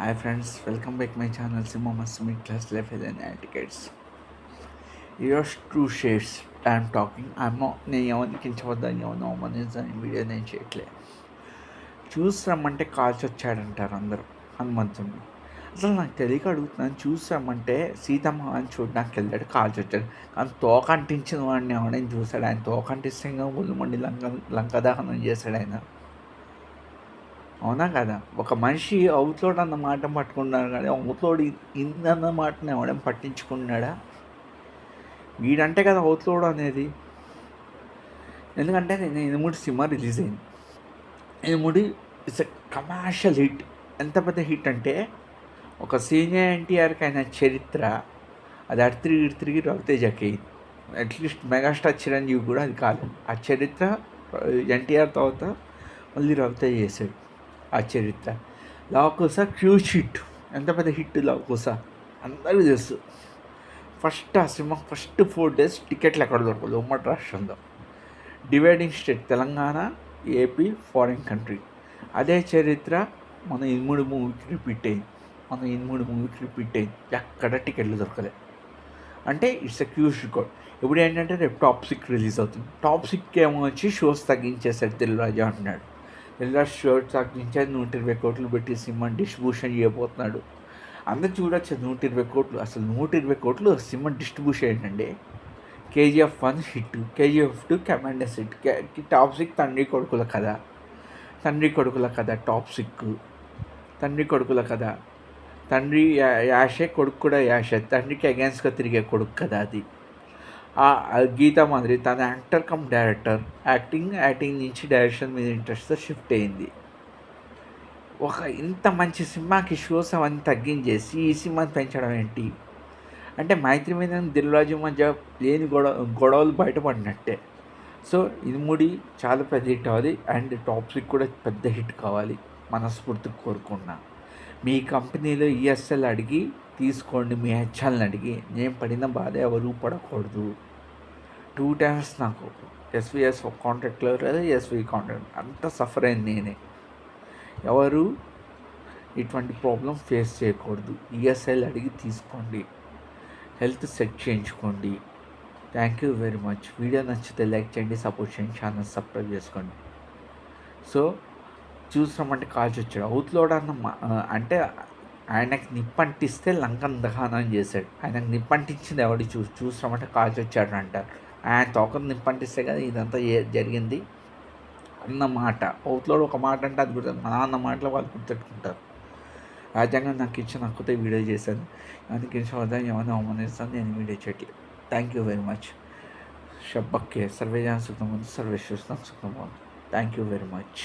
Hi friends, welcome back my channel Simo Masumi Class Life and Etiquettes. Here's two shades I'm talking. నేను ఎవరిని కించవద్దని ఎవరిని అవమానించని video నేను చేయట్లే. చూసి రమ్మంటే కాల్చి వచ్చాడంటారు అందరూ హనుమంతుడిని. అసలు నాకు తెలియక అడుగుతున్నాను, చూసి రమ్మంటే సీతమ్మ అని చూడడానికి వెళ్ళాడు, కాల్చి వచ్చాడు. కానీ తోక అంటించిన వాడిని ఎవడైనా చూశాడు? ఆయన తోక అంటిస్తే ఇంకా ఒళ్ళుమండి లంకదహనం చేశాడు ఆయన. అవునా కదా? ఒక మనిషి అవతలోడు అన్న మాట పట్టుకున్నాడు, కానీ అవతలోడు ఇందన్న మాటని ఎవడేం పట్టించుకున్నాడా? వీడంటే కదా అవతలోడు అనేది. ఎందుకంటే నేను ఎనిమిడి సినిమా రిలీజ్ అయింది. NMD it's a commercial hit. ఎంత పెద్ద హిట్ అంటే ఒక సీనియర్ ఎన్టీఆర్కి అయిన చరిత్ర అది అటు తిరిగి రవితేజకి అయింది. అట్లీస్ట్ మెగాస్టార్ చిరంజీవి కూడా అది కాదు. ఆ చరిత్ర ఎన్టీఆర్ తర్వాత మళ్ళీ రవితేజ చేశాడు. ఆ చరిత్ర లవకుశ హ్యూజ్ హిట్. ఎంత పెద్ద హిట్ లవకుశ అందరికీ తెలుసు. ఫస్ట్ ఆ సినిమా ఫస్ట్ 4 days టికెట్లు ఎక్కడ దొరకదు ఉమ్మడి రాష్ట్రంలో. Dividing state Telangana, AP, foreign country. అదే చరిత్ర మన 8 మూవీకి రిపీట్ అయింది. ఎక్కడ టికెట్లు దొరకలేదు. అంటే ఇట్స్ ఎ హ్యూజ్ రికార్డ్. ఇప్పుడు ఏంటంటే రేపు టాప్ 6 రిలీజ్ అవుతుంది. టాప్ 6 ఏమో వచ్చి షోస్ తగ్గించేశాడు దిల్రాజు అంటున్నాడు. దిల్రాజు షోస్ తగ్గించేది 120 కోట్లు పెట్టి సినిమా డిస్ట్రిబ్యూషన్ చేయబోతున్నాడు. అందరు చూడొచ్చు 120 కోట్లు. అసలు 120 కోట్లు సినిమా డిస్ట్రిబ్యూషన్ ఏంటండి? KGF 1 hit, KGF 2 commanders hit, top 6 తండ్రి కొడుకుల కథ టాప్ 6. తండ్రి కొడుకుల కథ, తండ్రి యాషే, కొడుకు కూడా యాషే, తండ్రికి అగేన్స్ట్గా తిరిగే కొడుకు కదా అది. గీతా మాదిరి తన యాక్టర్ కమ్ డైరెక్టర్, యాక్టింగ్ నుంచి డైరెక్షన్ మీద ఇంట్రెస్ట్తో షిఫ్ట్ అయింది. ఒక ఇంత మంచి సినిమాకి షోస్ అవన్నీ తగ్గించేసి ఈ సినిమాని పెంచడం ఏంటి అంటే మైత్రి మీద దిల్రాజు మధ్య లేని గొడవలు బయటపడినట్టే. సో ఇనుముడి చాలా పెద్ద హిట్ అవ్వాలి అండ్ టాప్ 6 కూడా పెద్ద హిట్ కావాలి మనస్ఫూర్తిగా కోరుకున్నా. మీ కంపెనీలో ఈఎస్ఎల్ అడిగి తీసుకోండి, మీ హెచ్ఎల్ని అడిగి. నేను పడిన బాధ ఎవరు పడకూడదు. 2 times నాకు ఎస్విఎస్ కాంట్రాక్ట్లో లేదా ఎస్వి కాంట్రాక్ట్ అంత సఫర్ అయింది నేనే. ఎవరు ఇటువంటి ప్రాబ్లం ఫేస్ చేయకూడదు. ఈఎస్ఐలు అడిగి తీసుకోండి, హెల్త్ సెట్ చేయించుకోండి. Thank you very much. Video నచ్చితే లైక్ చేయండి, సపోర్ట్ చేయండి, ఛానల్ సబ్స్క్రైబ్ చేసుకోండి. సో చూసినామంటే కాల్చి వచ్చాడు అవుతులోడు అంటే ఆయనకి నిప్పంటిస్తే లంకన్ దహనం చేశాడు. ఆయనకు నిప్పంటించింది ఎవడి చూసినామంటే కాల్చి వచ్చాడు అంటారు. ఆయన తోకను నిప్పంటిస్తే కదా ఇదంతా జరిగింది అన్నమాట. అవతలోడు ఒక మాట అంటే అది గుర్తు మన అన్న మాటలు వాళ్ళు గుర్తెట్టుకుంటారు. రాజ్యాంగం నాకు ఇచ్చిన హక్కుతో వీడియో చేశాను. అందుకే సోదరు ఏమైనా అవమానిస్తాను, నేను వీడియో చేయట్లేదు. Thank you very much. షబ్బక్కే సర్వేజన సుఖం, సర్వేశ్వరం సుఖం. Thank you very much.